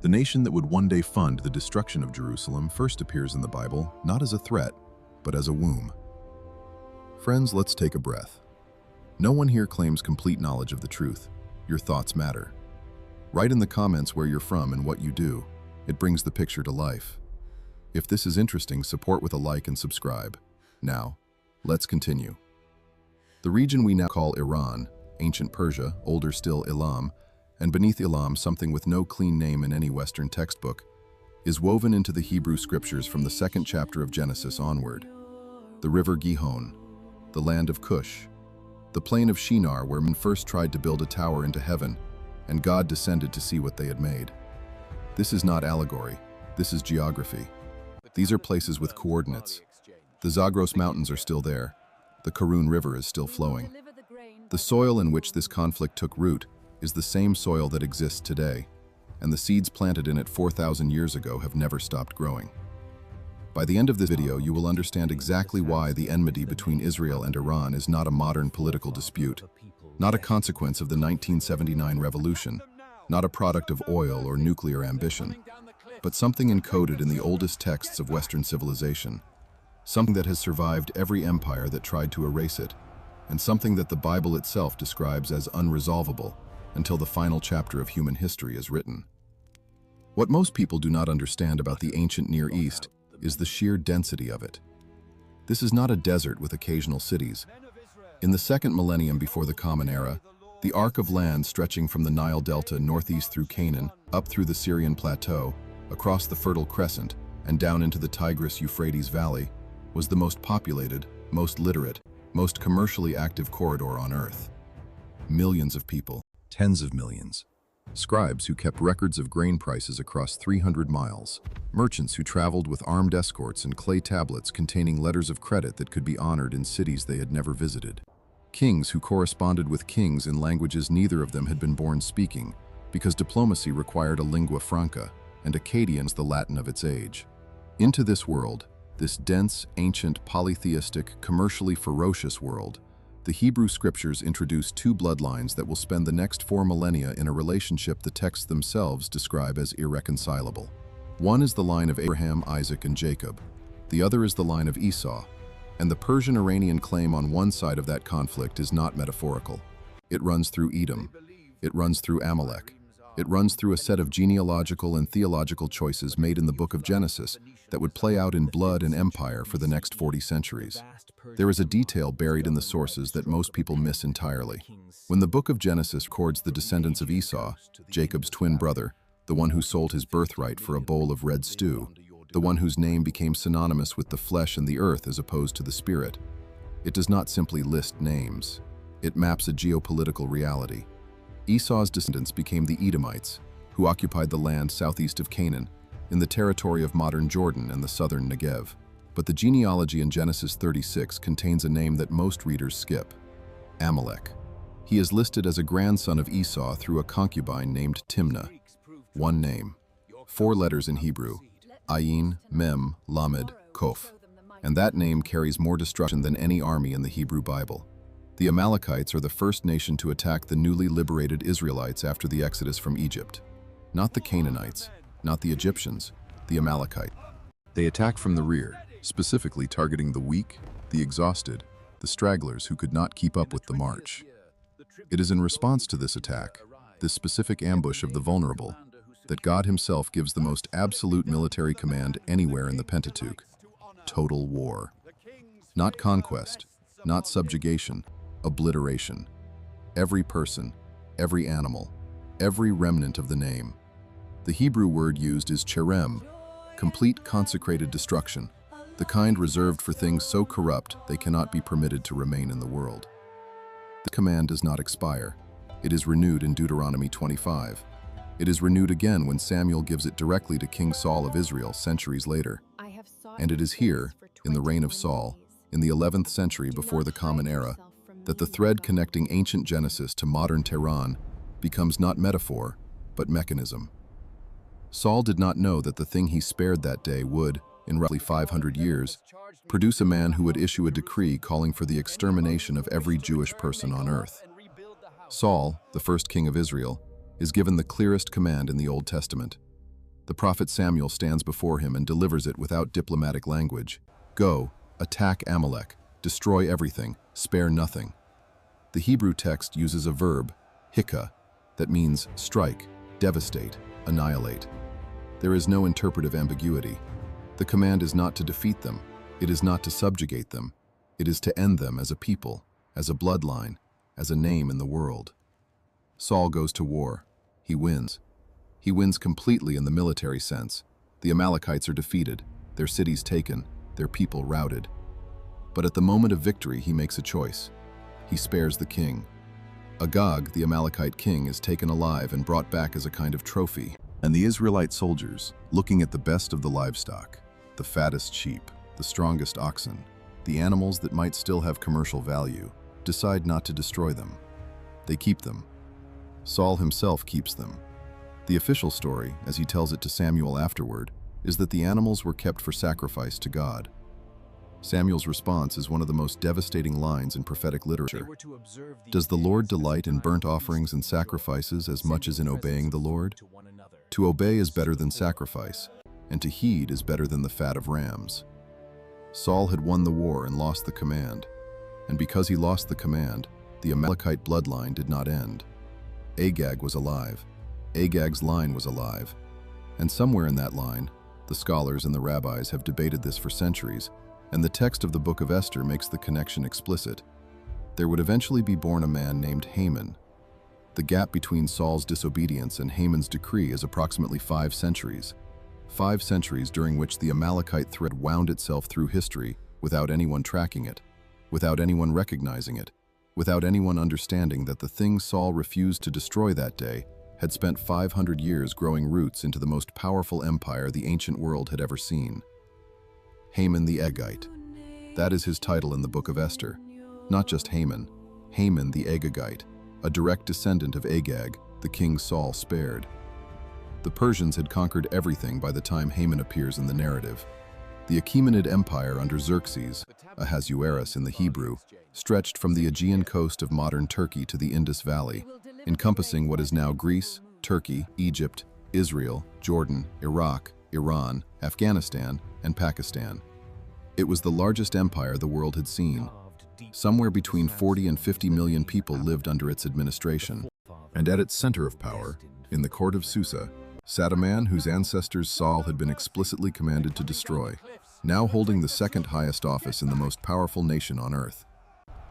The nation that would one day fund the destruction of Jerusalem first appears in the Bible not as a threat, but as a womb. Friends, let's take a breath. No one here claims complete knowledge of the truth. Your thoughts matter. Write in the comments where you're from and what you do. It brings the picture to life. If this is interesting, support with a like and subscribe. Now, let's continue. The region we now call Iran, ancient Persia, older still Elam, and beneath Elam something with no clean name in any Western textbook, is woven into the Hebrew scriptures from the second chapter of Genesis onward. The river Gihon, the land of Cush, the plain of Shinar where men first tried to build a tower into heaven, and God descended to see what they had made. This is not allegory, this is geography. These are places with coordinates. The Zagros Mountains are still there. The Karun River is still flowing. The soil in which this conflict took root is the same soil that exists today, and the seeds planted in it 4,000 years ago have never stopped growing. By the end of this video, you will understand exactly why the enmity between Israel and Iran is not a modern political dispute, not a consequence of the 1979 revolution, not a product of oil or nuclear ambition, but something encoded in the oldest texts of Western civilization, something that has survived every empire that tried to erase it, and something that the Bible itself describes as unresolvable until the final chapter of human history is written. What most people do not understand about the ancient Near East is the sheer density of it. This is not a desert with occasional cities. In the second millennium before the Common Era, the arc of land stretching from the Nile Delta northeast through Canaan, up through the Syrian Plateau, across the Fertile Crescent, and down into the Tigris-Euphrates Valley, was the most populated, most literate, most commercially active corridor on Earth. Millions of people, tens of millions. Scribes who kept records of grain prices across 300 miles. Merchants who traveled with armed escorts and clay tablets containing letters of credit that could be honored in cities they had never visited. Kings who corresponded with kings in languages neither of them had been born speaking, because diplomacy required a lingua franca, and Akkadian's the Latin of its age. Into this world, this dense, ancient, polytheistic, commercially ferocious world, the Hebrew scriptures introduce two bloodlines that will spend the next 4 millennia in a relationship the texts themselves describe as irreconcilable. One is the line of Abraham, Isaac, and Jacob. The other is the line of Esau. And the Persian-Iranian claim on one side of that conflict is not metaphorical. It runs through Edom. It runs through Amalek. It runs through a set of genealogical and theological choices made in the book of Genesis that would play out in blood and empire for the next 40 centuries. There is a detail buried in the sources that most people miss entirely. When the book of Genesis records the descendants of Esau, Jacob's twin brother, the one who sold his birthright for a bowl of red stew, the one whose name became synonymous with the flesh and the earth as opposed to the spirit, it does not simply list names. It maps a geopolitical reality. Esau's descendants became the Edomites, who occupied the land southeast of Canaan, in the territory of modern Jordan and the southern Negev. But the genealogy in Genesis 36 contains a name that most readers skip: Amalek. He is listed as a grandson of Esau through a concubine named Timnah. One name, 4 letters in Hebrew: Ayin, Mem, Lamed, Kof. And that name carries more destruction than any army in the Hebrew Bible. The Amalekites are the first nation to attack the newly liberated Israelites after the Exodus from Egypt. Not the Canaanites, not the Egyptians, the Amalekites. They attack from the rear, specifically targeting the weak, the exhausted, the stragglers who could not keep up with the march. It is in response to this attack, this specific ambush of the vulnerable, that God himself gives the most absolute military command anywhere in the Pentateuch: total war. Not conquest, not subjugation, obliteration. Every person, every animal, every remnant of the name. The Hebrew word used is cherem, complete consecrated destruction, the kind reserved for things so corrupt they cannot be permitted to remain in the world. The command does not expire. It is renewed in Deuteronomy 25. It is renewed again when Samuel gives it directly to King Saul of Israel centuries later. And it is here, in the reign of Saul, in the 11th century before the Common Era, that the thread connecting ancient Genesis to modern Tehran becomes not metaphor, but mechanism. Saul did not know that the thing he spared that day would, in roughly 500 years, produce a man who would issue a decree calling for the extermination of every Jewish person on earth. Saul, the first king of Israel, is given the clearest command in the Old Testament: The prophet Samuel stands before him and delivers it without diplomatic language. Go, attack Amalek, destroy everything, spare nothing. The Hebrew text uses a verb, hika, that means strike, devastate, annihilate. There is no interpretive ambiguity. The command is not to defeat them. It is not to subjugate them. It is to end them as a people, as a bloodline, as a name in the world. Saul goes to war. He wins. He wins completely in the military sense. The Amalekites are defeated, their cities taken, their people routed. But at the moment of victory, he makes a choice. He spares the king. Agag, the Amalekite king, is taken alive and brought back as a kind of trophy. And the Israelite soldiers, looking at the best of the livestock, the fattest sheep, the strongest oxen, the animals that might still have commercial value, decide not to destroy them. They keep them. Saul himself keeps them. The official story, as he tells it to Samuel afterward, is that the animals were kept for sacrifice to God. Samuel's response is one of the most devastating lines in prophetic literature. Does the Lord delight in burnt offerings and sacrifices as much as in obeying the Lord? To obey is better than sacrifice, and to heed is better than the fat of rams. Saul had won the war and lost the command, and because he lost the command, the Amalekite bloodline did not end. Agag was alive. Agag's line was alive. And somewhere in that line, the scholars and the rabbis have debated this for centuries, and the text of the book of Esther makes the connection explicit. There would eventually be born a man named Haman. The gap between Saul's disobedience and Haman's decree is approximately 5 centuries. 5 centuries during which the Amalekite thread wound itself through history without anyone tracking it, without anyone recognizing it, without anyone understanding that the thing Saul refused to destroy that day had spent 500 years growing roots into the most powerful empire the ancient world had ever seen. Haman the Agagite. That is his title in the book of Esther. Not just Haman, Haman the Agagite, a direct descendant of Agag, the king Saul spared. The Persians had conquered everything by the time Haman appears in the narrative. The Achaemenid Empire under Xerxes, Ahasuerus in the Hebrew, stretched from the Aegean coast of modern Turkey to the Indus Valley, encompassing what is now Greece, Turkey, Egypt, Israel, Jordan, Iraq, Iran, Afghanistan, and Pakistan. It was the largest empire the world had seen. Somewhere between 40 and 50 million people lived under its administration. And at its center of power, in the court of Susa, sat a man whose ancestors Saul had been explicitly commanded to destroy, now holding the second highest office in the most powerful nation on earth.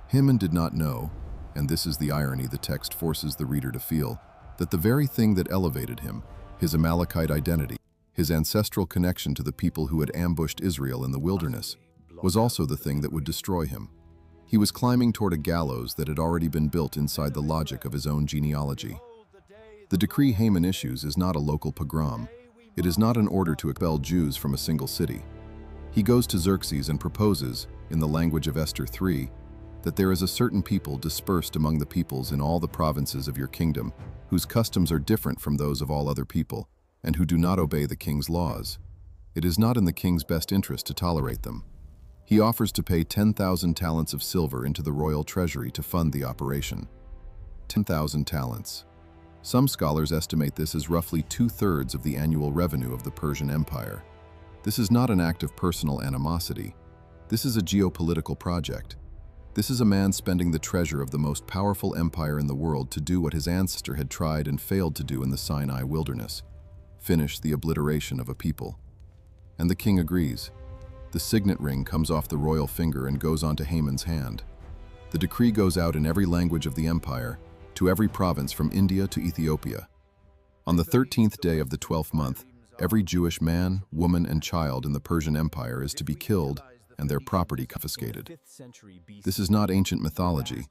Haman did not know, and this is the irony the text forces the reader to feel, that the very thing that elevated him, his Amalekite identity, his ancestral connection to the people who had ambushed Israel in the wilderness, was also the thing that would destroy him. He was climbing toward a gallows that had already been built inside the logic of his own genealogy. The decree Haman issues is not a local pogrom. It is not an order to expel Jews from a single city. He goes to Xerxes and proposes, in the language of Esther 3, that there is a certain people dispersed among the peoples in all the provinces of your kingdom, whose customs are different from those of all other people, and who do not obey the king's laws. It is not in the king's best interest to tolerate them. He offers to pay 10,000 talents of silver into the royal treasury to fund the operation. 10,000 talents. Some scholars estimate this as roughly 2/3 of the annual revenue of the Persian Empire. This is not an act of personal animosity. This is a geopolitical project. This is a man spending the treasure of the most powerful empire in the world to do what his ancestor had tried and failed to do in the Sinai wilderness: finish the obliteration of a people. And the king agrees. The signet ring comes off the royal finger and goes onto Haman's hand. The decree goes out in every language of the empire, to every province from India to Ethiopia. On the 13th day of the 12th month, every Jewish man, woman, and child in the Persian Empire is to be killed and their property confiscated. This is not ancient mythology.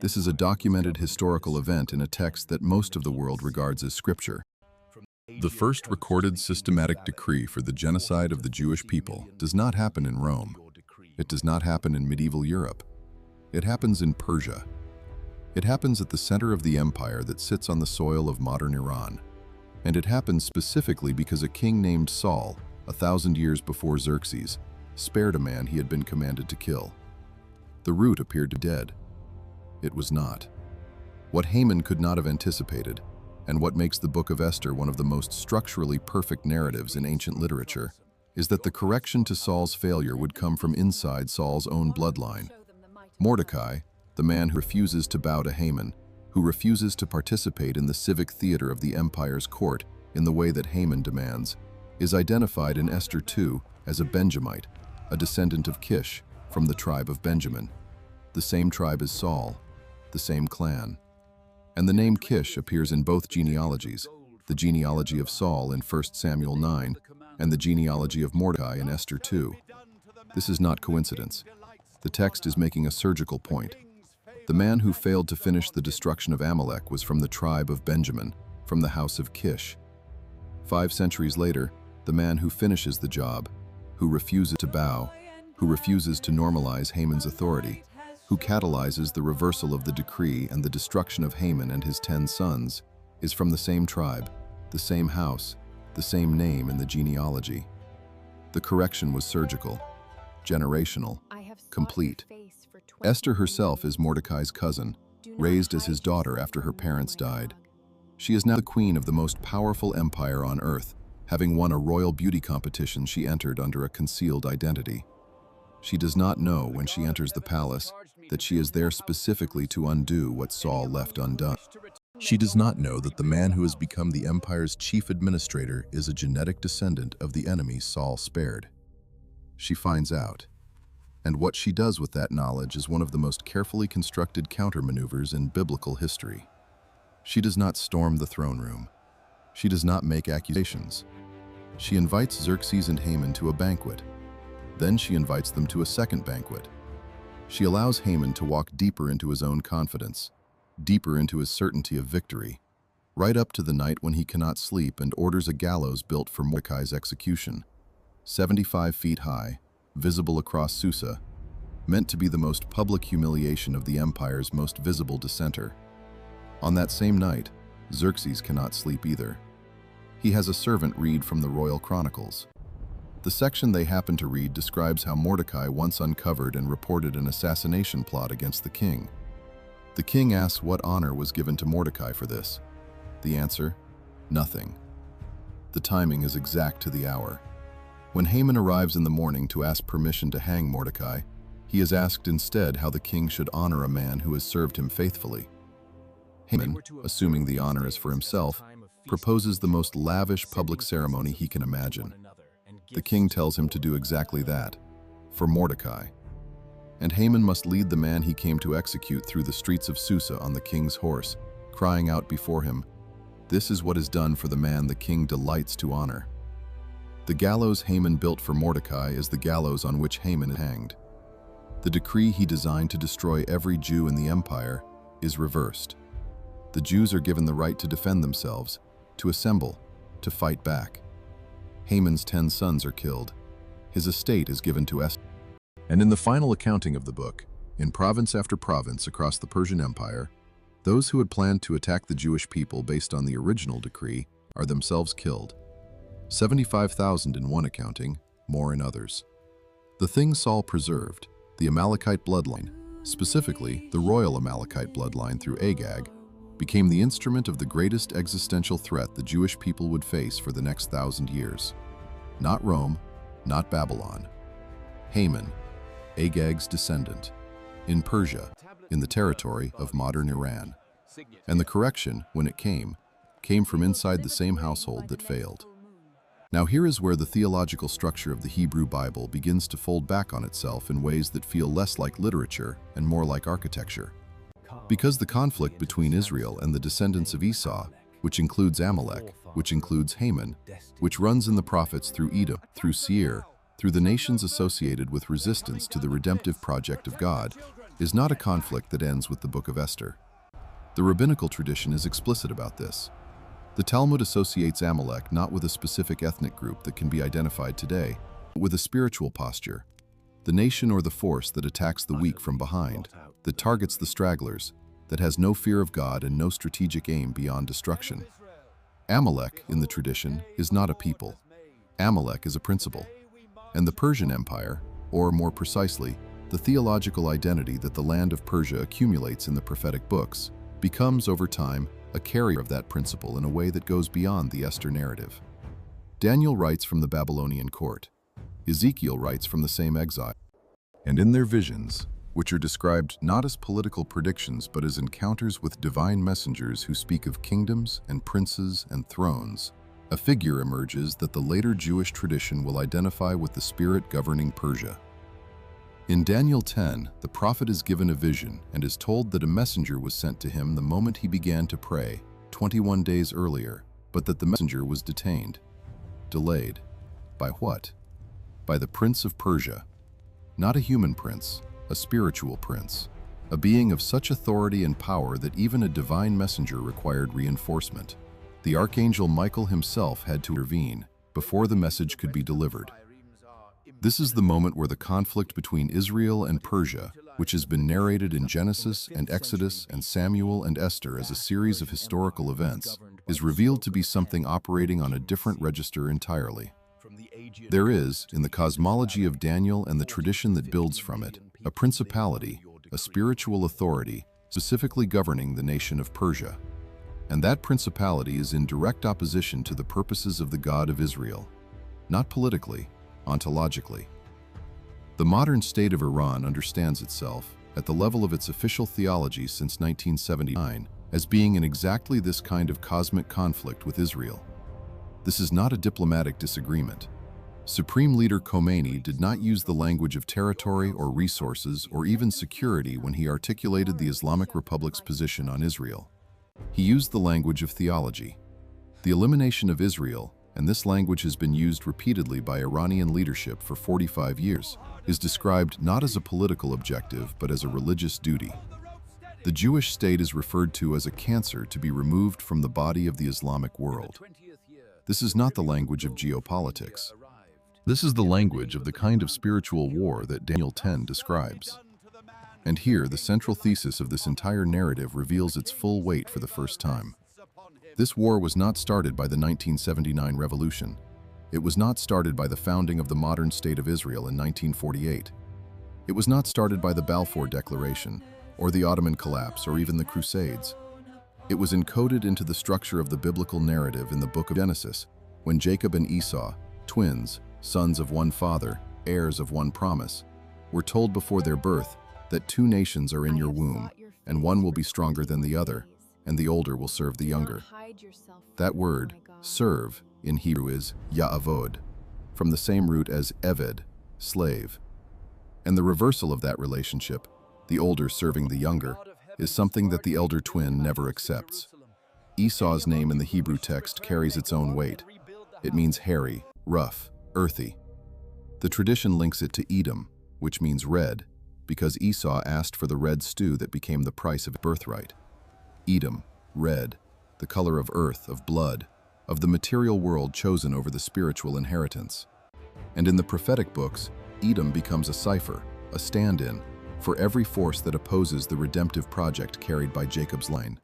This is a documented historical event in a text that most of the world regards as scripture. The first recorded systematic decree for the genocide of the Jewish people does not happen in Rome. It does not happen in medieval Europe. It happens in Persia. It happens at the center of the empire that sits on the soil of modern Iran. And it happens specifically because a king named Saul, 1,000 years before Xerxes, spared a man he had been commanded to kill. The root appeared dead. It was not. What Haman could not have anticipated, And what makes the Book of Esther one of the most structurally perfect narratives in ancient literature is that the correction to Saul's failure would come from inside Saul's own bloodline. Mordecai, the man who refuses to bow to Haman, who refuses to participate in the civic theater of the empire's court in the way that Haman demands, is identified in Esther 2 as a Benjamite, a descendant of Kish from the tribe of Benjamin, the same tribe as Saul, the same clan. And the name Kish appears in both genealogies, the genealogy of Saul in 1 Samuel 9 and the genealogy of Mordecai in Esther 2. This is not coincidence. The text is making a surgical point. The man who failed to finish the destruction of Amalek was from the tribe of Benjamin, from the house of Kish. 5 centuries later, the man who finishes the job, who refuses to bow, who refuses to normalize Haman's authority, who catalyzes the reversal of the decree and the destruction of Haman and his 10 sons, is from the same tribe, the same house, the same name in the genealogy. The correction was surgical, generational, complete. Esther herself is Mordecai's cousin, raised as his daughter after her parents died. She is now the queen of the most powerful empire on earth, having won a royal beauty competition she entered under a concealed identity. She does not know when she enters the palace that she is there specifically to undo what Saul left undone. She does not know that the man who has become the empire's chief administrator is a genetic descendant of the enemy Saul spared. She finds out. And what she does with that knowledge is one of the most carefully constructed countermaneuvers in biblical history. She does not storm the throne room. She does not make accusations. She invites Xerxes and Haman to a banquet. Then she invites them to a second banquet. She allows Haman to walk deeper into his own confidence, deeper into his certainty of victory, right up to the night when he cannot sleep and orders a gallows built for Mordecai's execution, 75 feet high, visible across Susa, meant to be the most public humiliation of the empire's most visible dissenter. On that same night, Xerxes cannot sleep either. He has a servant read from the royal Chronicles. The section they happen to read describes how Mordecai once uncovered and reported an assassination plot against the king. The king asks what honor was given to Mordecai for this. The answer? Nothing. The timing is exact to the hour. When Haman arrives in the morning to ask permission to hang Mordecai, he is asked instead how the king should honor a man who has served him faithfully. Haman, assuming the honor is for himself, proposes the most lavish public ceremony he can imagine. The king tells him to do exactly that, for Mordecai. And Haman must lead the man he came to execute through the streets of Susa on the king's horse, crying out before him, "This is what is done for the man the king delights to honor." The gallows Haman built for Mordecai is the gallows on which Haman is hanged. The decree he designed to destroy every Jew in the empire is reversed. The Jews are given the right to defend themselves, to assemble, to fight back. Haman's 10 sons are killed. His estate is given to Esther. And in the final accounting of the book, in province after province across the Persian Empire, those who had planned to attack the Jewish people based on the original decree are themselves killed. 75,000 in one accounting, more in others. The thing Saul preserved, the Amalekite bloodline, specifically the royal Amalekite bloodline through Agag, became the instrument of the greatest existential threat the Jewish people would face for the next 1,000 years. Not Rome, not Babylon. Haman, Agag's descendant, in Persia, in the territory of modern Iran. And the correction, when it came from inside the same household that failed. Now here is where the theological structure of the Hebrew Bible begins to fold back on itself in ways that feel less like literature and more like architecture. Because the conflict between Israel and the descendants of Esau, which includes Amalek, which includes Haman, which runs in the prophets through Edom, through Seir, through the nations associated with resistance to the redemptive project of God, is not a conflict that ends with the Book of Esther. The rabbinical tradition is explicit about this. The Talmud associates Amalek not with a specific ethnic group that can be identified today, but with a spiritual posture, the nation or the force that attacks the weak from behind, that targets the stragglers, that has no fear of God and no strategic aim beyond destruction. Amalek, in the tradition, is not a people. Amalek is a principle. And the Persian Empire, or more precisely, the theological identity that the land of Persia accumulates in the prophetic books, becomes over time a carrier of that principle in a way that goes beyond the Esther narrative. Daniel writes from the Babylonian court. Ezekiel writes from the same exile. And in their visions, which are described not as political predictions but as encounters with divine messengers who speak of kingdoms and princes and thrones, a figure emerges that the later Jewish tradition will identify with the spirit governing Persia. In Daniel 10, the prophet is given a vision and is told that a messenger was sent to him the moment he began to pray, 21 days earlier, but that the messenger was detained. Delayed. By what? By the prince of Persia. Not a human prince, a spiritual prince, a being of such authority and power that even a divine messenger required reinforcement. The archangel Michael himself had to intervene before the message could be delivered. This is the moment where the conflict between Israel and Persia, which has been narrated in Genesis and Exodus and Samuel and Esther as a series of historical events, is revealed to be something operating on a different register entirely. There is, in the cosmology of Daniel and the tradition that builds from it, a principality, a spiritual authority, specifically governing the nation of Persia. And that principality is in direct opposition to the purposes of the God of Israel, not politically, ontologically. The modern state of Iran understands itself, at the level of its official theology since 1979, as being in exactly this kind of cosmic conflict with Israel. This is not a diplomatic disagreement. Supreme Leader Khomeini did not use the language of territory or resources or even security when he articulated the Islamic Republic's position on Israel. He used the language of theology. The elimination of Israel, and this language has been used repeatedly by Iranian leadership for 45 years, is described not as a political objective but as a religious duty. The Jewish state is referred to as a cancer to be removed from the body of the Islamic world. This is not the language of geopolitics. This is the language of the kind of spiritual war that Daniel 10 describes. And here, the central thesis of this entire narrative reveals its full weight for the first time. This war was not started by the 1979 revolution. It was not started by the founding of the modern state of Israel in 1948. It was not started by the Balfour Declaration, or the Ottoman collapse, or even the Crusades. It was encoded into the structure of the biblical narrative in the book of Genesis, when Jacob and Esau, twins, sons of one father, heirs of one promise, were told before their birth that two nations are in your womb, and one will be stronger than the other, and the older will serve the younger. That word, serve, in Hebrew is ya'avod, from the same root as eved, slave. And the reversal of that relationship, the older serving the younger, is something that the elder twin never accepts. Esau's name in the Hebrew text carries its own weight. It means hairy, rough, earthy. The tradition links it to Edom, which means red, because Esau asked for the red stew that became the price of birthright. Edom, red, the color of earth, of blood, of the material world chosen over the spiritual inheritance. And in the prophetic books, Edom becomes a cipher, a stand-in, for every force that opposes the redemptive project carried by Jacob's line.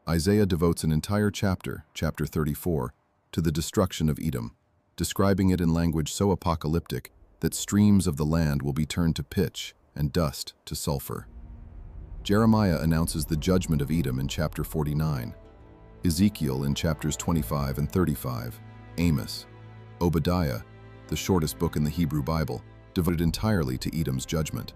Isaiah devotes an entire chapter, chapter 34, to the destruction of Edom, describing it in language so apocalyptic that streams of the land will be turned to pitch and dust to sulfur. Jeremiah announces the judgment of Edom in chapter 49, Ezekiel in chapters 25 and 35, Amos, Obadiah, the shortest book in the Hebrew Bible, devoted entirely to Edom's judgment.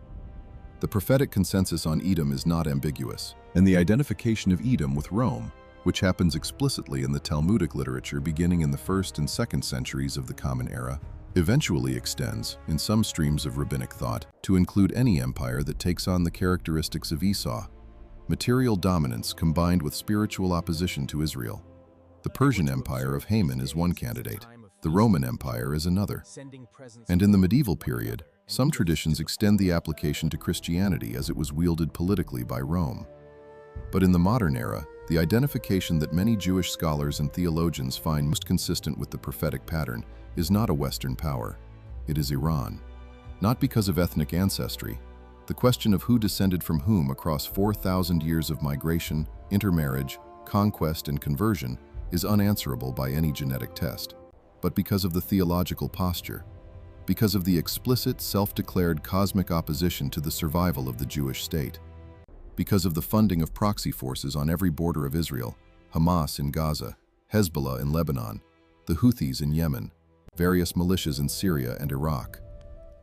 The prophetic consensus on Edom is not ambiguous, and the identification of Edom with Rome, which happens explicitly in the Talmudic literature beginning in the 1st and 2nd centuries of the Common Era, eventually extends, in some streams of rabbinic thought, to include any empire that takes on the characteristics of Esau, material dominance combined with spiritual opposition to Israel. The Persian Empire of Haman is one candidate, the Roman Empire is another. And in the medieval period, some traditions extend the application to Christianity as it was wielded politically by Rome. But in the modern era, the identification that many Jewish scholars and theologians find most consistent with the prophetic pattern is not a Western power. It is Iran. Not because of ethnic ancestry. The question of who descended from whom across 4,000 years of migration, intermarriage, conquest, and conversion is unanswerable by any genetic test, but because of the theological posture, because of the explicit, self-declared cosmic opposition to the survival of the Jewish state, because of the funding of proxy forces on every border of Israel, Hamas in Gaza, Hezbollah in Lebanon, the Houthis in Yemen, various militias in Syria and Iraq,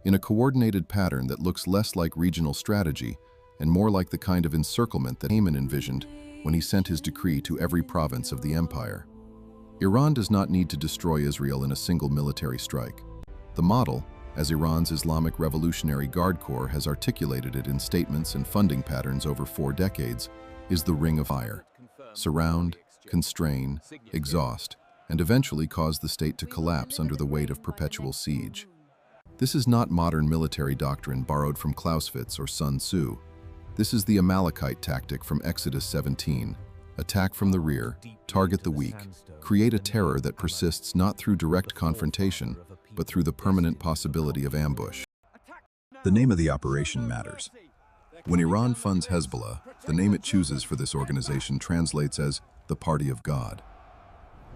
in a coordinated pattern that looks less like regional strategy and more like the kind of encirclement that Haman envisioned when he sent his decree to every province of the empire. Iran does not need to destroy Israel in a single military strike. The model, as Iran's Islamic Revolutionary Guard Corps has articulated it in statements and funding patterns over 4 decades, is the Ring of Fire. Surround, constrain, exhaust, and eventually cause the state to collapse under the weight of perpetual siege. This is not modern military doctrine borrowed from Clausewitz or Sun Tzu. This is the Amalekite tactic from Exodus 17. Attack from the rear, target the weak, create a terror that persists not through direct confrontation, but through the permanent possibility of ambush. The name of the operation matters. When Iran funds Hezbollah, the name it chooses for this organization translates as the Party of God.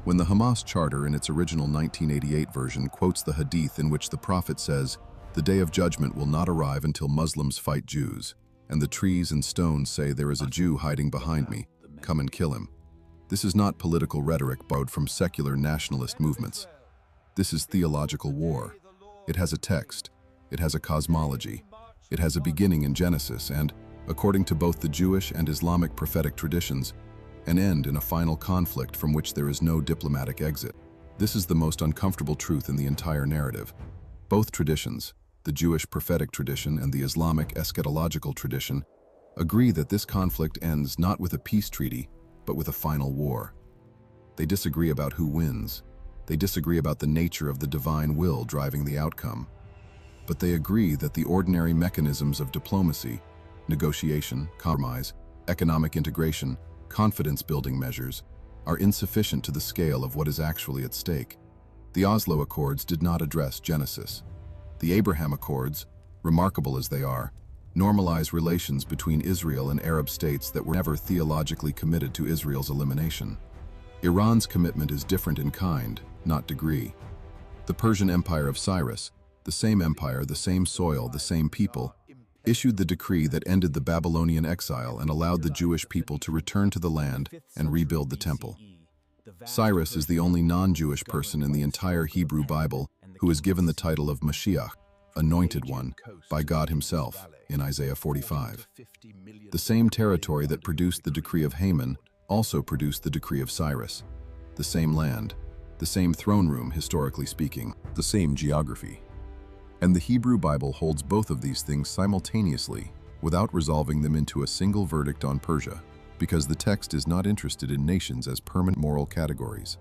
When the Hamas charter in its original 1988 version quotes the hadith in which the prophet says, "The day of judgment will not arrive until Muslims fight Jews, and the trees and stones say there is a Jew hiding behind me, come and kill him." This is not political rhetoric borrowed from secular nationalist movements. This is theological war. It has a text, it has a cosmology, it has a beginning in Genesis and, according to both the Jewish and Islamic prophetic traditions, an end in a final conflict from which there is no diplomatic exit. This is the most uncomfortable truth in the entire narrative. Both traditions, the Jewish prophetic tradition and the Islamic eschatological tradition, agree that this conflict ends not with a peace treaty, but with a final war. They disagree about who wins. They disagree about the nature of the divine will driving the outcome. But they agree that the ordinary mechanisms of diplomacy, negotiation, compromise, economic integration, confidence-building measures, are insufficient to the scale of what is actually at stake. The Oslo Accords did not address Genesis. The Abraham Accords, remarkable as they are, normalize relations between Israel and Arab states that were never theologically committed to Israel's elimination. Iran's commitment is different in kind, not degree. The Persian Empire of Cyrus, the same empire, the same soil, the same people, issued the decree that ended the Babylonian exile and allowed the Jewish people to return to the land and rebuild the temple. Cyrus is the only non-Jewish person in the entire Hebrew Bible who is given the title of Mashiach, Anointed One, by God Himself, in Isaiah 45. The same territory that produced the decree of Haman also produced the decree of Cyrus. The same land, the same throne room, historically speaking, the same geography. And the Hebrew Bible holds both of these things simultaneously, without resolving them into a single verdict on Persia, because the text is not interested in nations as permanent moral categories.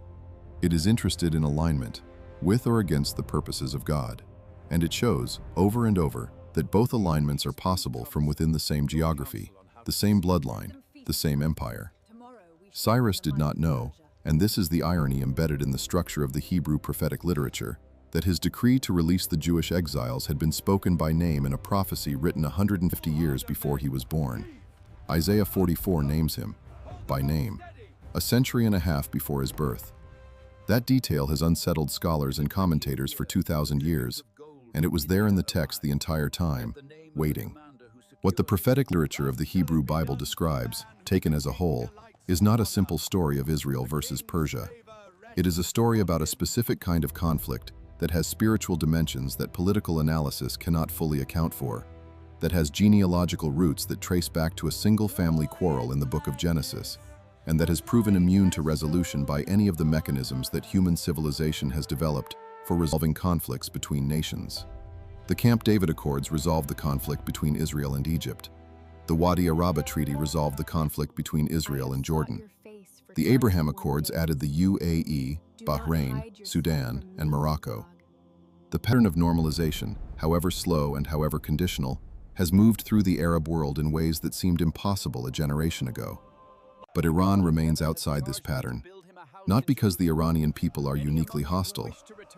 It is interested in alignment, with or against the purposes of God. And it shows, over and over, that both alignments are possible from within the same geography, the same bloodline, the same empire. Cyrus did not know, and this is the irony embedded in the structure of the Hebrew prophetic literature, that his decree to release the Jewish exiles had been spoken by name in a prophecy written 150 years before he was born. Isaiah 44 names him, by name, a century and a half before his birth. That detail has unsettled scholars and commentators for 2,000 years, and it was there in the text the entire time, waiting. What the prophetic literature of the Hebrew Bible describes, taken as a whole, is not a simple story of Israel versus Persia. It is a story about a specific kind of conflict that has spiritual dimensions that political analysis cannot fully account for, that has genealogical roots that trace back to a single family quarrel in the book of Genesis, and that has proven immune to resolution by any of the mechanisms that human civilization has developed for resolving conflicts between nations. The Camp David Accords resolved the conflict between Israel and Egypt. The Wadi Araba Treaty resolved the conflict between Israel and Jordan. The Abraham Accords added the UAE, Bahrain, Sudan, and Morocco. The pattern of normalization, however slow and however conditional, has moved through the Arab world in ways that seemed impossible a generation ago. But Iran remains outside this pattern, not because the Iranian people are uniquely hostile.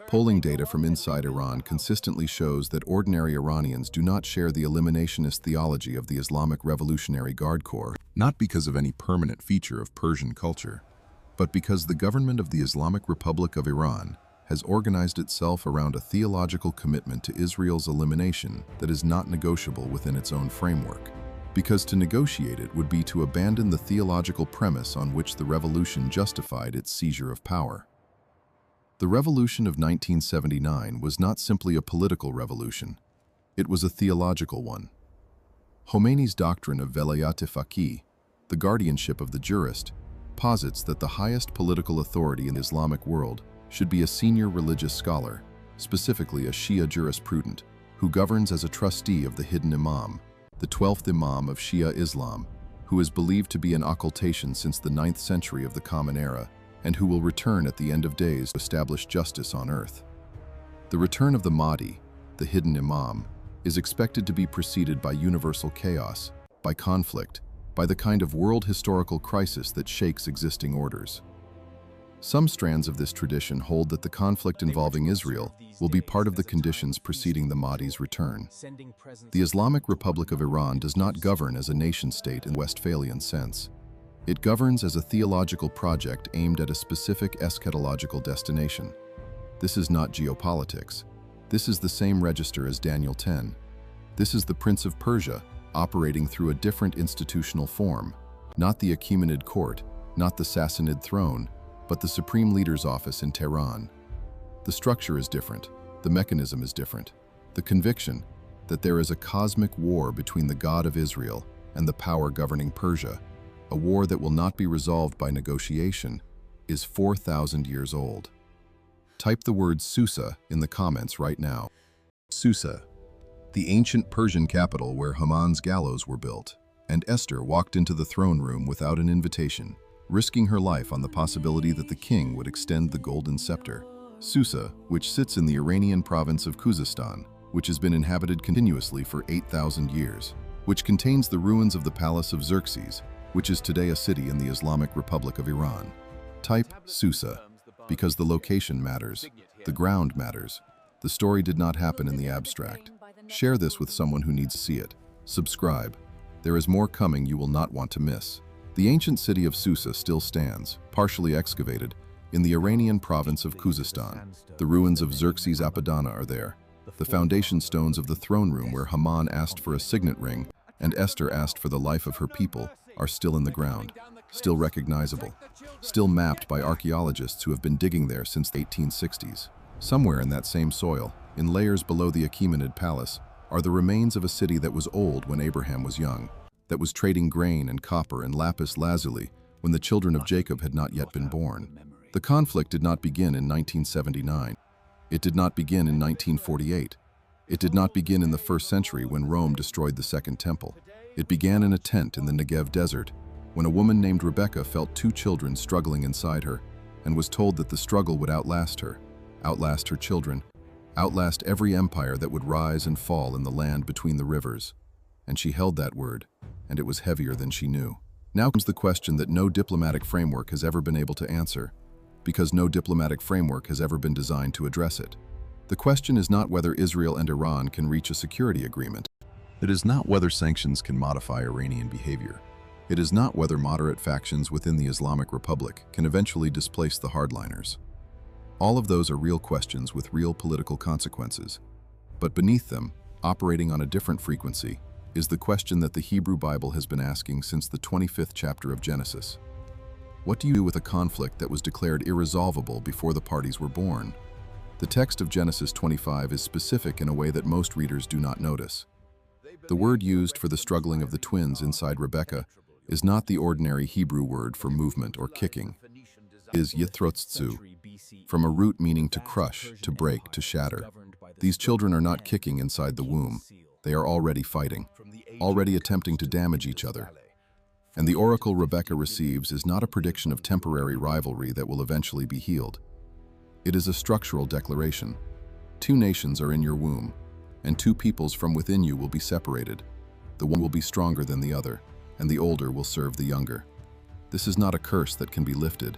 Polling data from inside Iran consistently shows that ordinary Iranians do not share the eliminationist theology of the Islamic Revolutionary Guard Corps, not because of any permanent feature of Persian culture, but because the government of the Islamic Republic of Iran has organized itself around a theological commitment to Israel's elimination that is not negotiable within its own framework. because to negotiate it would be to abandon the theological premise on which the revolution justified its seizure of power. The revolution of 1979 was not simply a political revolution, it was a theological one. Khomeini's doctrine of velayat-e faqih, the guardianship of the jurist, posits that the highest political authority in the Islamic world should be a senior religious scholar, specifically a Shia jurisprudent, who governs as a trustee of the hidden imam, the 12th imam of Shia Islam, who is believed to be in occultation since the 9th century of the Common Era, and who will return at the end of days to establish justice on earth. The return of the Mahdi, the hidden imam, is expected to be preceded by universal chaos, by conflict, by the kind of world historical crisis that shakes existing orders. Some strands of this tradition hold that the conflict involving Israel will be part of the conditions preceding the Mahdi's return. The Islamic Republic of Iran does not govern as a nation-state in the Westphalian sense. It governs as a theological project aimed at a specific eschatological destination. This is not geopolitics. This is the same register as Daniel 10. This is the Prince of Persia, operating through a different institutional form, not the Achaemenid court, not the Sassanid throne, but the Supreme Leader's office in Tehran. The structure is different, the mechanism is different. The conviction that there is a cosmic war between the God of Israel and the power governing Persia, a war that will not be resolved by negotiation, is 4,000 years old. Type the word Susa in the comments right now. Susa, the ancient Persian capital where Haman's gallows were built, and Esther walked into the throne room without an invitation, risking her life on the possibility that the king would extend the golden scepter. Susa, which sits in the Iranian province of Khuzestan, which has been inhabited continuously for 8,000 years, which contains the ruins of the palace of Xerxes, which is today a city in the Islamic Republic of Iran. Type Susa, because the location matters, the ground matters. The story did not happen in the abstract. Share this with someone who needs to see it. Subscribe. There is more coming you will not want to miss. The ancient city of Susa still stands, partially excavated, in the Iranian province of Khuzestan. The ruins of Xerxes Apadana are there. The foundation stones of the throne room where Haman asked for a signet ring and Esther asked for the life of her people are still in the ground, still recognizable, still mapped by archaeologists who have been digging there since the 1860s. Somewhere in that same soil, in layers below the Achaemenid palace, are the remains of a city that was old when Abraham was young, that was trading grain and copper and lapis lazuli when the children of Jacob had not yet been born. The conflict did not begin in 1979. It did not begin in 1948. It did not begin in the 1st century when Rome destroyed the Second Temple. It began in a tent in the Negev desert when a woman named Rebecca felt 2 children struggling inside her and was told that the struggle would outlast her children, outlast every empire that would rise and fall in the land between the rivers. And she held that word, and it was heavier than she knew. Now comes the question that no diplomatic framework has ever been able to answer, because no diplomatic framework has ever been designed to address it. The question is not whether Israel and Iran can reach a security agreement. It is not whether sanctions can modify Iranian behavior. It is not whether moderate factions within the Islamic Republic can eventually displace the hardliners. All of those are real questions with real political consequences. But beneath them, operating on a different frequency, is the question that the Hebrew Bible has been asking since the 25th chapter of Genesis. What do you do with a conflict that was declared irresolvable before the parties were born? The text of Genesis 25 is specific in a way that most readers do not notice. The word used for the struggling of the twins inside Rebekah is not the ordinary Hebrew word for movement or kicking. It is yitrotztsu, from a root meaning to crush, to break, to shatter. These children are not kicking inside the womb. They are already fighting, already attempting to damage each other. And the oracle Rebekah receives is not a prediction of temporary rivalry that will eventually be healed. It is a structural declaration. 2 nations are in your womb, and 2 peoples from within you will be separated. The one will be stronger than the other, and the older will serve the younger. This is not a curse that can be lifted.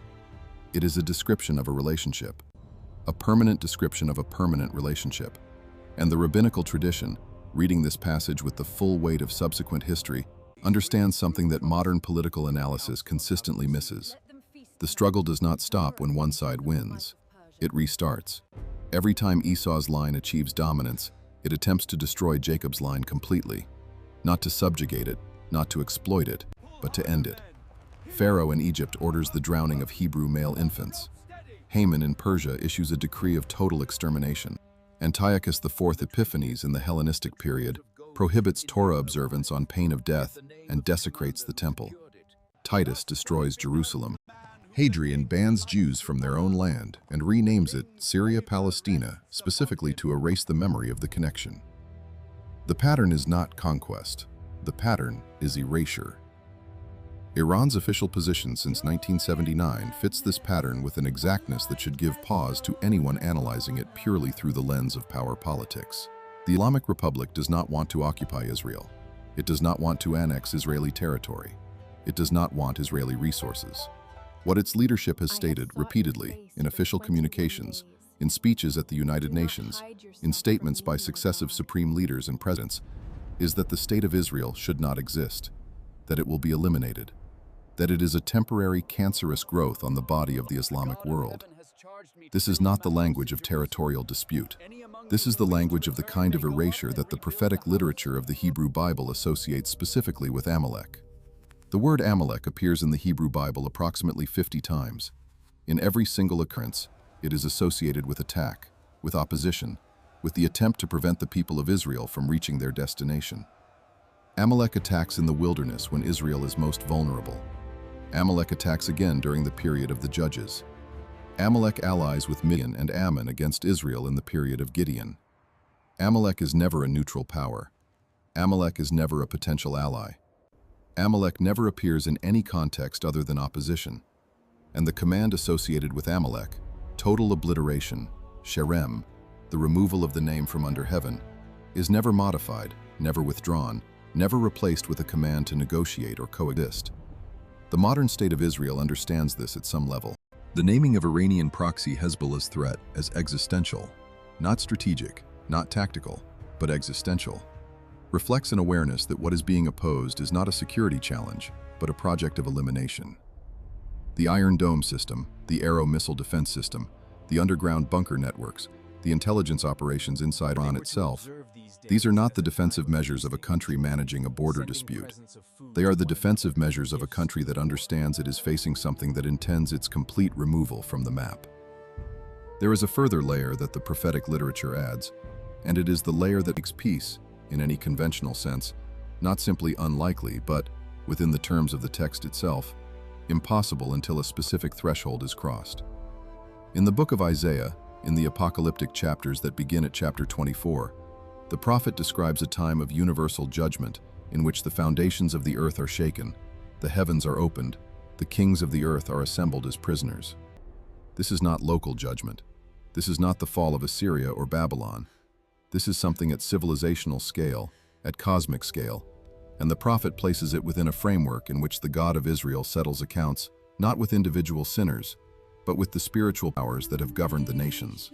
It is a description of a relationship, a permanent description of a permanent relationship. And the rabbinical tradition, reading this passage with the full weight of subsequent history, understands something that modern political analysis consistently misses. The struggle does not stop when one side wins. It restarts. Every time Esau's line achieves dominance, it attempts to destroy Jacob's line completely, not to subjugate it, not to exploit it, but to end it. Pharaoh in Egypt orders the drowning of Hebrew male infants. Haman in Persia issues a decree of total extermination. Antiochus IV Epiphanes in the Hellenistic period prohibits Torah observance on pain of death and desecrates the temple. Titus destroys Jerusalem. Hadrian bans Jews from their own land and renames it Syria-Palestina, specifically to erase the memory of the connection. The pattern is not conquest. The pattern is erasure. Iran's official position since 1979 fits this pattern with an exactness that should give pause to anyone analyzing it purely through the lens of power politics. The Islamic Republic does not want to occupy Israel. It does not want to annex Israeli territory. It does not want Israeli resources. What its leadership has stated repeatedly in official communications, in speeches at the United Nations, in statements by successive supreme leaders and presidents, is that the State of Israel should not exist, that it will be eliminated, that it is a temporary cancerous growth on the body of the Islamic world. This is not the language of territorial dispute. This is the language of the kind of erasure that the prophetic literature of the Hebrew Bible associates specifically with Amalek. The word Amalek appears in the Hebrew Bible approximately 50 times. In every single occurrence, it is associated with attack, with opposition, with the attempt to prevent the people of Israel from reaching their destination. Amalek attacks in the wilderness when Israel is most vulnerable. Amalek attacks again during the period of the Judges. Amalek allies with Midian and Ammon against Israel in the period of Gideon. Amalek is never a neutral power. Amalek is never a potential ally. Amalek never appears in any context other than opposition. And the command associated with Amalek, total obliteration, sherem, the removal of the name from under heaven, is never modified, never withdrawn, never replaced with a command to negotiate or coexist. The modern state of Israel understands this at some level. The naming of Iranian proxy Hezbollah's threat as existential, not strategic, not tactical, but existential, reflects an awareness that what is being opposed is not a security challenge, but a project of elimination. The Iron Dome system, the Arrow missile defense system, the underground bunker networks, the intelligence operations inside Iran itself, these are not the defensive measures of a country managing a border dispute. They are the defensive measures of a country that understands it is facing something that intends its complete removal from the map. There is a further layer that the prophetic literature adds, and it is the layer that makes peace, in any conventional sense, not simply unlikely, but, within the terms of the text itself, impossible until a specific threshold is crossed. In the book of Isaiah, in the apocalyptic chapters that begin at chapter 24, the prophet describes a time of universal judgment in which the foundations of the earth are shaken, the heavens are opened, the kings of the earth are assembled as prisoners. This is not local judgment. This is not the fall of Assyria or Babylon. This is something at civilizational scale, at cosmic scale, and the prophet places it within a framework in which the God of Israel settles accounts, not with individual sinners, but with the spiritual powers that have governed the nations.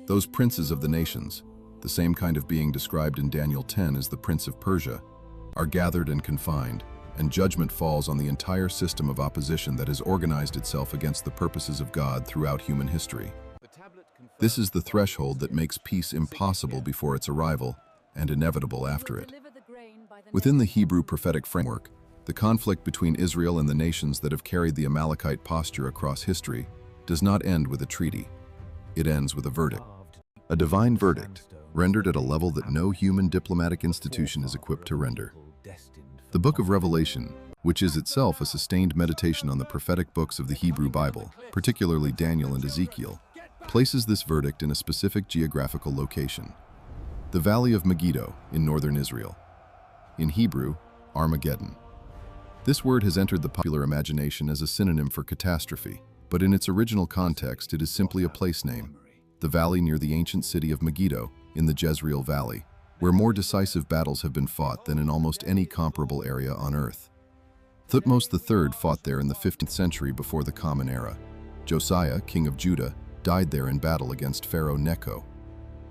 Those princes of the nations, the same kind of being described in Daniel 10 as the Prince of Persia, are gathered and confined, and judgment falls on the entire system of opposition that has organized itself against the purposes of God throughout human history. This is the threshold that makes peace impossible before its arrival and inevitable after it. Within the Hebrew prophetic framework, the conflict between Israel and the nations that have carried the Amalekite posture across history does not end with a treaty. It ends with a verdict. A divine verdict, rendered at a level that no human diplomatic institution is equipped to render. The book of Revelation, which is itself a sustained meditation on the prophetic books of the Hebrew Bible, particularly Daniel and Ezekiel, places this verdict in a specific geographical location. The Valley of Megiddo in northern Israel. In Hebrew, Armageddon. This word has entered the popular imagination as a synonym for catastrophe, but in its original context it is simply a place name, the valley near the ancient city of Megiddo in the Jezreel Valley, where more decisive battles have been fought than in almost any comparable area on Earth. Thutmose III fought there in the 15th century before the Common Era. Josiah, king of Judah, died there in battle against Pharaoh Necho.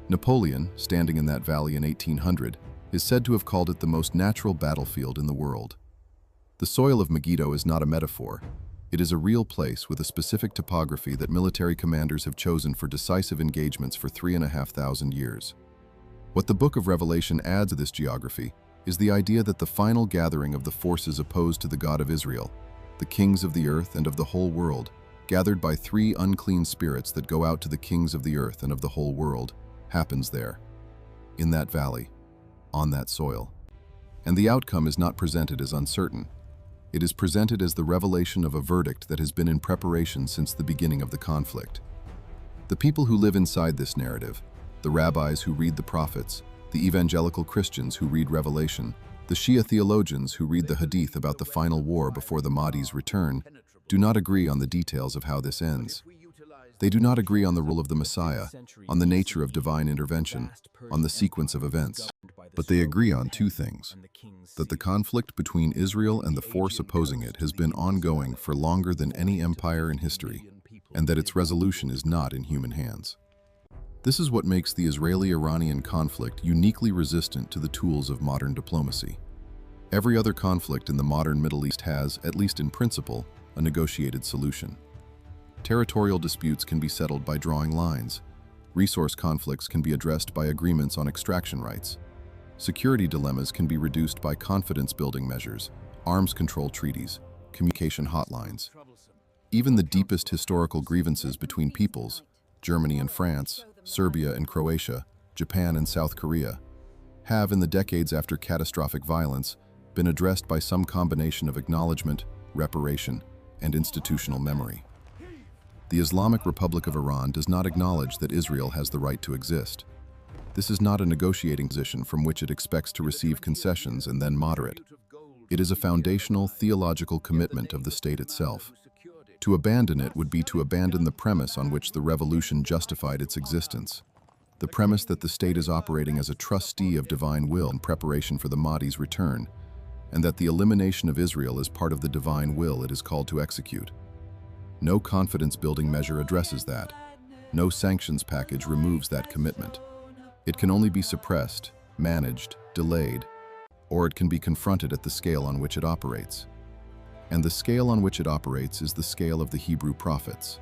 Napoleon, standing in that valley in 1800, is said to have called it the most natural battlefield in the world. The soil of Megiddo is not a metaphor. It is a real place with a specific topography that military commanders have chosen for decisive engagements for 3,500 years. What the book of Revelation adds to this geography is the idea that the final gathering of the forces opposed to the God of Israel, the kings of the earth and of the whole world, gathered by three unclean spirits that go out to the kings of the earth and of the whole world, happens there, in that valley, on that soil. And the outcome is not presented as uncertain. It is presented as the revelation of a verdict that has been in preparation since the beginning of the conflict. The people who live inside this narrative, the rabbis who read the prophets, the evangelical Christians who read Revelation, the Shia theologians who read the Hadith about the final war before the Mahdi's return, do not agree on the details of how this ends. They do not agree on the role of the Messiah, on the nature of divine intervention, on the sequence of events. But they agree on two things: that the conflict between Israel and the force opposing it has been ongoing for longer than any empire in history, and that its resolution is not in human hands. This is what makes the Israeli-Iranian conflict uniquely resistant to the tools of modern diplomacy. Every other conflict in the modern Middle East has, at least in principle, a negotiated solution. Territorial disputes can be settled by drawing lines. Resource conflicts can be addressed by agreements on extraction rights. Security dilemmas can be reduced by confidence-building measures, arms control treaties, communication hotlines. Even the deepest historical grievances between peoples, Germany and France, Serbia and Croatia, Japan and South Korea, have, in the decades after catastrophic violence, been addressed by some combination of acknowledgement, reparation, and institutional memory. The Islamic Republic of Iran does not acknowledge that Israel has the right to exist. This is not a negotiating position from which it expects to receive concessions and then moderate. It is a foundational theological commitment of the state itself. To abandon it would be to abandon the premise on which the revolution justified its existence, the premise that the state is operating as a trustee of divine will in preparation for the Mahdi's return, and that the elimination of Israel is part of the divine will it is called to execute. No confidence-building measure addresses that. No sanctions package removes that commitment. It can only be suppressed, managed, delayed, or it can be confronted at the scale on which it operates. And the scale on which it operates is the scale of the Hebrew prophets,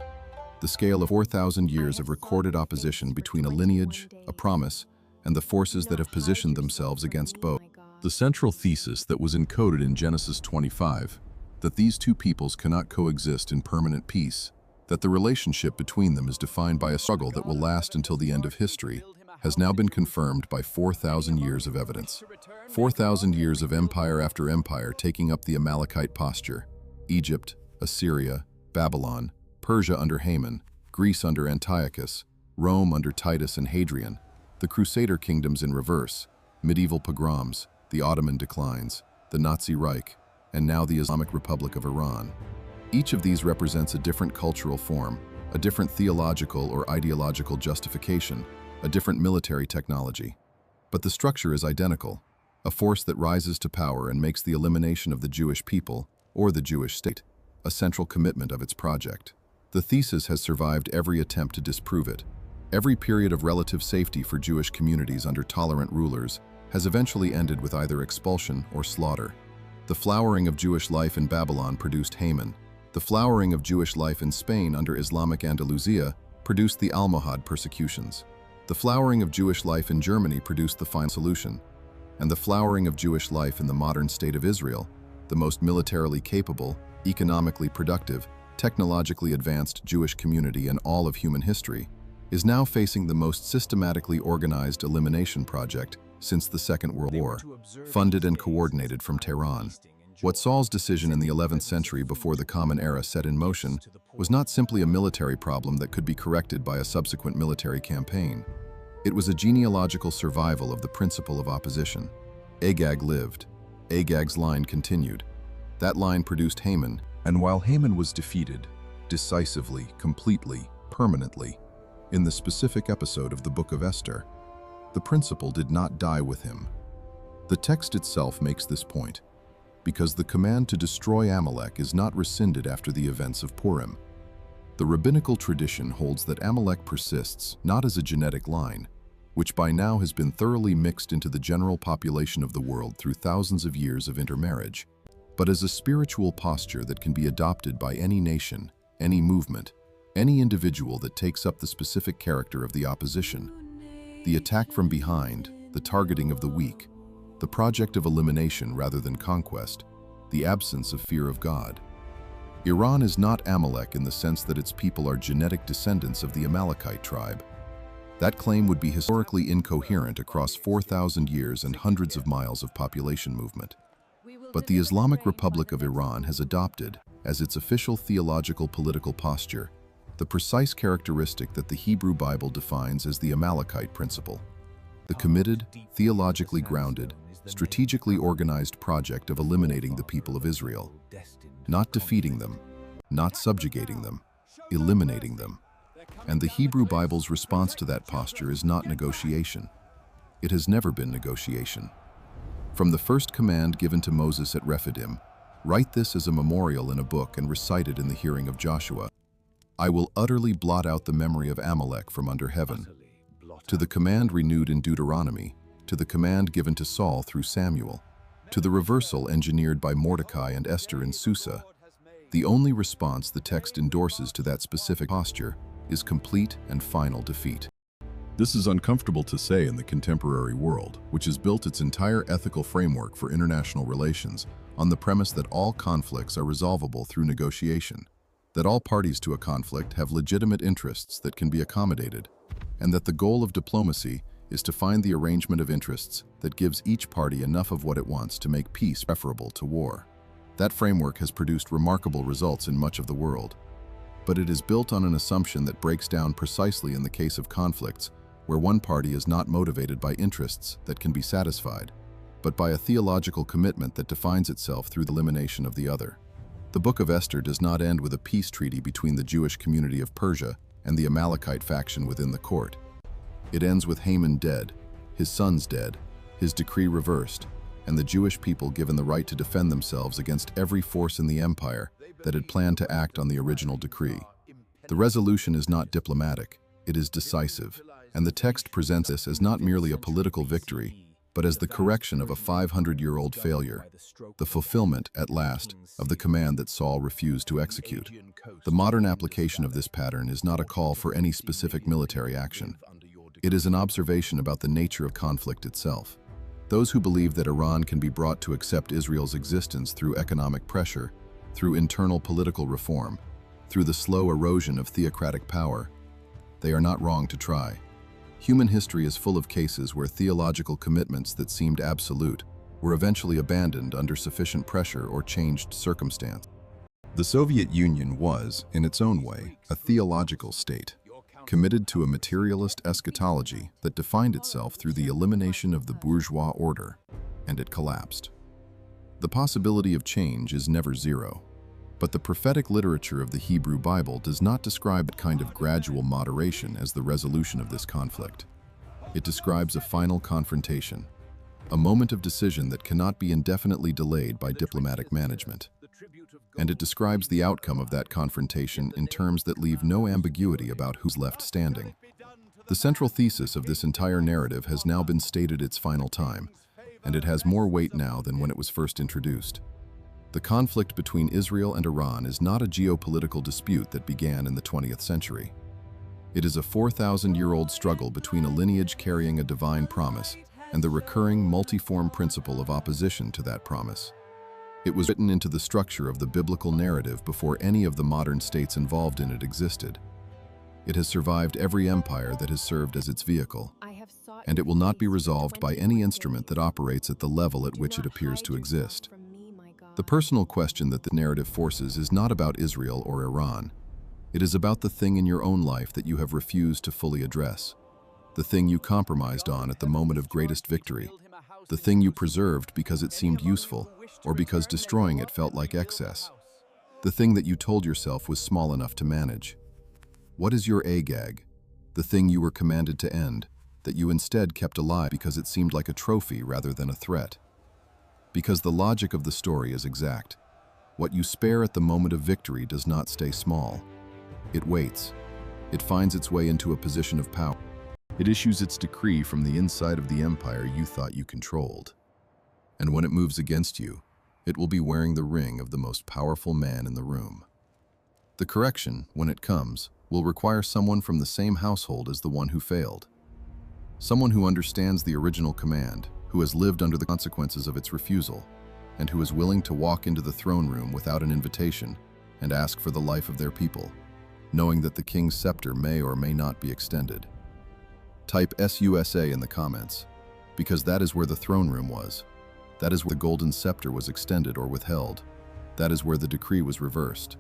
the scale of 4,000 years of recorded opposition between a lineage, a promise, and the forces that have positioned themselves against both. The central thesis that was encoded in Genesis 25, that these two peoples cannot coexist in permanent peace, that the relationship between them is defined by a struggle that will last until the end of history, has now been confirmed by 4,000 years of evidence. 4,000 years of empire after empire taking up the Amalekite posture: Egypt, Assyria, Babylon, Persia under Haman, Greece under Antiochus, Rome under Titus and Hadrian, the Crusader kingdoms in reverse, medieval pogroms, the Ottoman declines, the Nazi Reich, and now the Islamic Republic of Iran. Each of these represents a different cultural form, a different theological or ideological justification, a different military technology. But the structure is identical, a force that rises to power and makes the elimination of the Jewish people, or the Jewish state, a central commitment of its project. The thesis has survived every attempt to disprove it. Every period of relative safety for Jewish communities under tolerant rulers has eventually ended with either expulsion or slaughter. The flowering of Jewish life in Babylon produced Haman. The flowering of Jewish life in Spain under Islamic Andalusia produced the Almohad persecutions. The flowering of Jewish life in Germany produced the final solution. And the flowering of Jewish life in the modern state of Israel, the most militarily capable, economically productive, technologically advanced Jewish community in all of human history, is now facing the most systematically organized elimination project since the Second World War, funded and coordinated from Tehran. What Saul's decision in the 11th century before the Common Era set in motion was not simply a military problem that could be corrected by a subsequent military campaign. It was a genealogical survival of the principle of opposition. Agag lived. Agag's line continued. That line produced Haman, and while Haman was defeated, decisively, completely, permanently, in the specific episode of the Book of Esther, the principle did not die with him. The text itself makes this point, because the command to destroy Amalek is not rescinded after the events of Purim. The rabbinical tradition holds that Amalek persists not as a genetic line, which by now has been thoroughly mixed into the general population of the world through thousands of years of intermarriage, but as a spiritual posture that can be adopted by any nation, any movement, any individual that takes up the specific character of the opposition. The attack from behind, the targeting of the weak, the project of elimination rather than conquest, the absence of fear of God. Iran is not Amalek in the sense that its people are genetic descendants of the Amalekite tribe. That claim would be historically incoherent across 4,000 years and hundreds of miles of population movement. But the Islamic Republic of Iran has adopted, as its official theological political posture, the precise characteristic that the Hebrew Bible defines as the Amalekite principle, the committed, theologically grounded, strategically organized project of eliminating the people of Israel, not defeating them, not subjugating them, eliminating them. And the Hebrew Bible's response to that posture is not negotiation. It has never been negotiation. From the first command given to Moses at Rephidim, write this as a memorial in a book and recite it in the hearing of Joshua, I will utterly blot out the memory of Amalek from under heaven. To the command renewed in Deuteronomy, to the command given to Saul through Samuel, to the reversal engineered by Mordecai and Esther in Susa, the only response the text endorses to that specific posture is complete and final defeat. This is uncomfortable to say in the contemporary world, which has built its entire ethical framework for international relations on the premise that all conflicts are resolvable through negotiation, that all parties to a conflict have legitimate interests that can be accommodated, and that the goal of diplomacy is to find the arrangement of interests that gives each party enough of what it wants to make peace preferable to war. That framework has produced remarkable results in much of the world, but it is built on an assumption that breaks down precisely in the case of conflicts where one party is not motivated by interests that can be satisfied, but by a theological commitment that defines itself through the elimination of the other. The Book of Esther does not end with a peace treaty between the Jewish community of Persia and the Amalekite faction within the court. It ends with Haman dead, his sons dead, his decree reversed, and the Jewish people given the right to defend themselves against every force in the empire that had planned to act on the original decree. The resolution is not diplomatic, it is decisive, and the text presents this as not merely a political victory, but as the correction of a 500-year-old failure, the fulfillment, at last, of the command that Saul refused to execute. The modern application of this pattern is not a call for any specific military action. It is an observation about the nature of conflict itself. Those who believe that Iran can be brought to accept Israel's existence through economic pressure, through internal political reform, through the slow erosion of theocratic power, they are not wrong to try. Human history is full of cases where theological commitments that seemed absolute were eventually abandoned under sufficient pressure or changed circumstance. The Soviet Union was, in its own way, a theological state, committed to a materialist eschatology that defined itself through the elimination of the bourgeois order, and it collapsed. The possibility of change is never zero, but the prophetic literature of the Hebrew Bible does not describe that kind of gradual moderation as the resolution of this conflict. It describes a final confrontation, a moment of decision that cannot be indefinitely delayed by diplomatic management. And it describes the outcome of that confrontation in terms that leave no ambiguity about who's left standing. The central thesis of this entire narrative has now been stated its final time, and it has more weight now than when it was first introduced. The conflict between Israel and Iran is not a geopolitical dispute that began in the 20th century. It is a 4,000-year-old struggle between a lineage carrying a divine promise and the recurring multiform principle of opposition to that promise. It was written into the structure of the biblical narrative before any of the modern states involved in it existed. It has survived every empire that has served as its vehicle, and it will not be resolved by any instrument that operates at the level at which it appears to exist. The personal question that the narrative forces is not about Israel or Iran. It is about the thing in your own life that you have refused to fully address, the thing you compromised on at the moment of greatest victory, the thing you preserved because it seemed useful, or because destroying it felt like excess, the thing that you told yourself was small enough to manage. What is your Agag, the thing you were commanded to end, that you instead kept alive because it seemed like a trophy rather than a threat? Because the logic of the story is exact. What you spare at the moment of victory does not stay small. It waits. It finds its way into a position of power. It issues its decree from the inside of the empire you thought you controlled. And when it moves against you, it will be wearing the ring of the most powerful man in the room. The correction, when it comes, will require someone from the same household as the one who failed. Someone who understands the original command, who has lived under the consequences of its refusal, and who is willing to walk into the throne room without an invitation and ask for the life of their people, knowing that the king's scepter may or may not be extended. Type SUSA in the comments, because that is where the throne room was. That is where the golden scepter was extended or withheld. That is where the decree was reversed.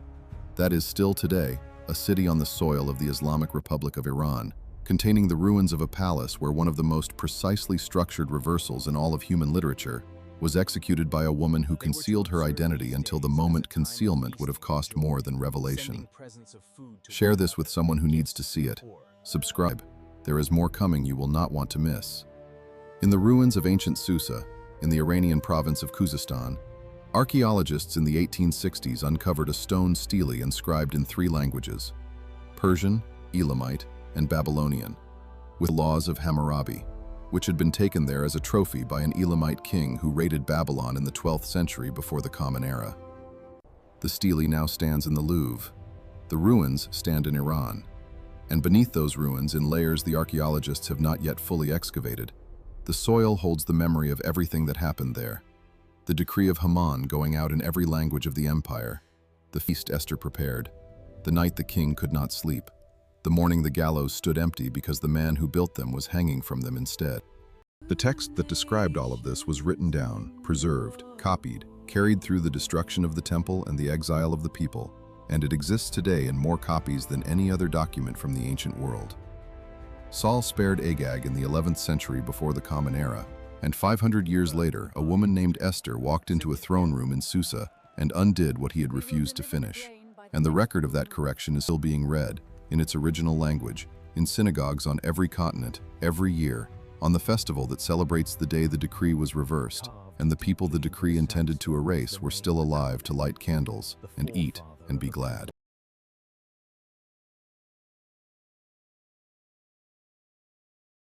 That is still today a city on the soil of the Islamic Republic of Iran, containing the ruins of a palace where one of the most precisely structured reversals in all of human literature was executed by a woman who concealed her identity until the moment concealment would have cost more than revelation. Share this with someone who needs to see it. Subscribe. There is more coming you will not want to miss. In the ruins of ancient Susa, in the Iranian province of Khuzestan, archaeologists in the 1860s uncovered a stone stele inscribed in 3 languages: Persian, Elamite, and Babylonian, with laws of Hammurabi, which had been taken there as a trophy by an Elamite king who raided Babylon in the 12th century before the Common Era. The stele now stands in the Louvre. The ruins stand in Iran, and beneath those ruins, in layers the archaeologists have not yet fully excavated, the soil holds the memory of everything that happened there. The decree of Haman going out in every language of the empire, the feast Esther prepared, the night the king could not sleep, the morning the gallows stood empty because the man who built them was hanging from them instead. The text that described all of this was written down, preserved, copied, carried through the destruction of the temple and the exile of the people, and it exists today in more copies than any other document from the ancient world. Saul spared Agag in the 11th century before the Common Era, and 500 years later, a woman named Esther walked into a throne room in Susa and undid what he had refused to finish. And the record of that correction is still being read, in its original language, in synagogues on every continent, every year, on the festival that celebrates the day the decree was reversed, and the people the decree intended to erase were still alive to light candles and eat and be glad.